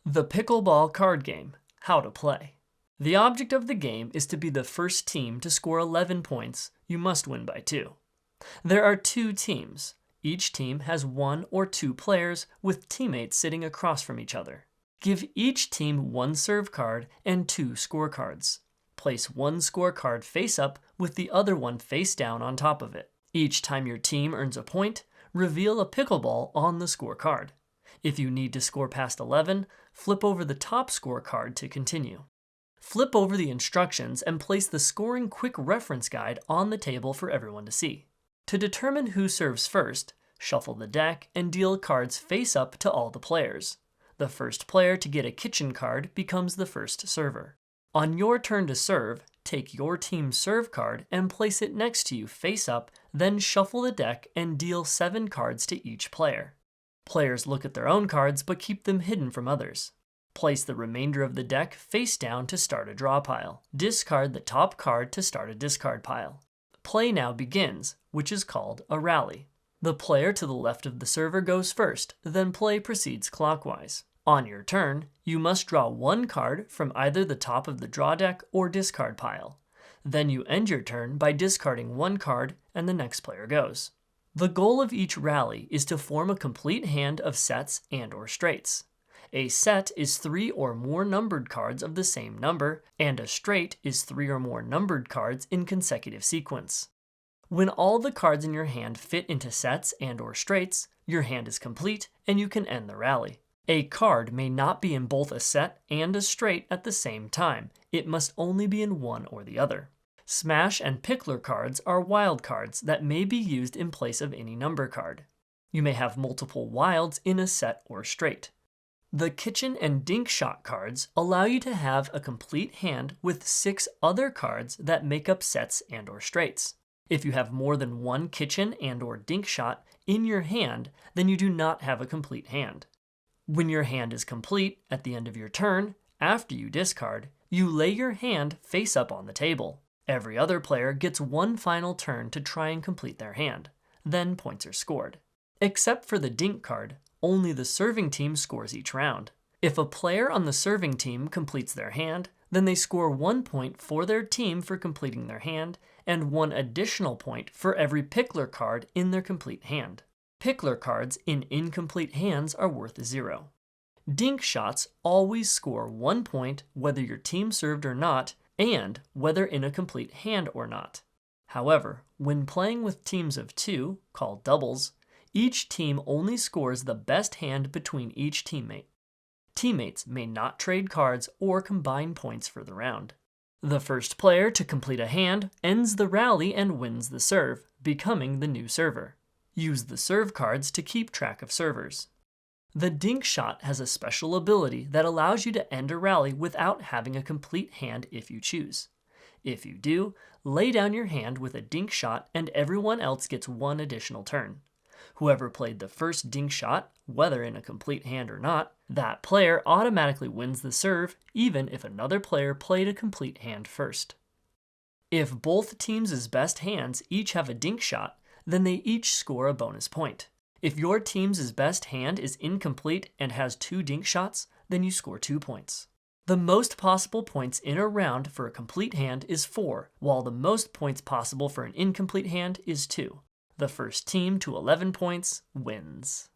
The Pickleball Card Game. How to play. The object of the game is to be the first team to score 11 points. You must win by 2. There are 2 teams. Each team has 1 or 2 players with teammates sitting across from each other. Give each team 1 serve card and 2 scorecards. Place 1 scorecard face up with the other one face down on top of it. Each time your team earns a point, reveal a pickleball on the scorecard. If you need to score past 11, flip over the top scorecard to continue. Flip over the instructions and place the scoring quick reference guide on the table for everyone to see. To determine who serves first, shuffle the deck and deal cards face up to all the players. The first player to get a kitchen card becomes the first server. On your turn to serve, take your team's serve card and place it next to you face up, then shuffle the deck and deal 7 cards to each player. Players look at their own cards but keep them hidden from others. Place the remainder of the deck face down to start a draw pile. Discard the top card to start a discard pile. Play now begins, which is called a rally. The player to the left of the server goes first, then play proceeds clockwise. On your turn, you must draw 1 card from either the top of the draw deck or discard pile. Then you end your turn by discarding 1 card and the next player goes. The goal of each rally is to form a complete hand of sets and/or straights. A set is 3 or more numbered cards of the same number, and a straight is 3 or more numbered cards in consecutive sequence. When all the cards in your hand fit into sets and/or straights, your hand is complete and you can end the rally. A card may not be in both a set and a straight at the same time. It must only be in one or the other. Smash and Pickler cards are wild cards that may be used in place of any number card. You may have multiple wilds in a set or straight. The Kitchen and Dink Shot cards allow you to have a complete hand with 6 other cards that make up sets and/or straights. If you have more than 1 Kitchen and/or Dink Shot in your hand, then you do not have a complete hand. When your hand is complete at the end of your turn, after you discard, you lay your hand face up on the table. Every other player gets 1 final turn to try and complete their hand. Then points are scored. Except for the Dink card, only the serving team scores each round. If a player on the serving team completes their hand, then they score 1 point for their team for completing their hand, and 1 additional point for every Pickler card in their complete hand. Pickler cards in incomplete hands are worth 0. Dink shots always score 1 point whether your team served or not, and whether in a complete hand or not. However, when playing with teams of 2, called doubles, each team only scores the best hand between each teammate. Teammates may not trade cards or combine points for the round. The first player to complete a hand ends the rally and wins the serve, becoming the new server. Use the serve cards to keep track of servers. The Dink Shot has a special ability that allows you to end a rally without having a complete hand if you choose. If you do, lay down your hand with a Dink Shot and everyone else gets 1 additional turn. Whoever played the first Dink Shot, whether in a complete hand or not, that player automatically wins the serve even if another player played a complete hand first. If both teams' best hands each have a Dink Shot, then they each score a bonus point. If your team's best hand is incomplete and has 2 Dink Shots, then you score 2 points. The most possible points in a round for a complete hand is 4, while the most points possible for an incomplete hand is 2. The first team to 11 points wins.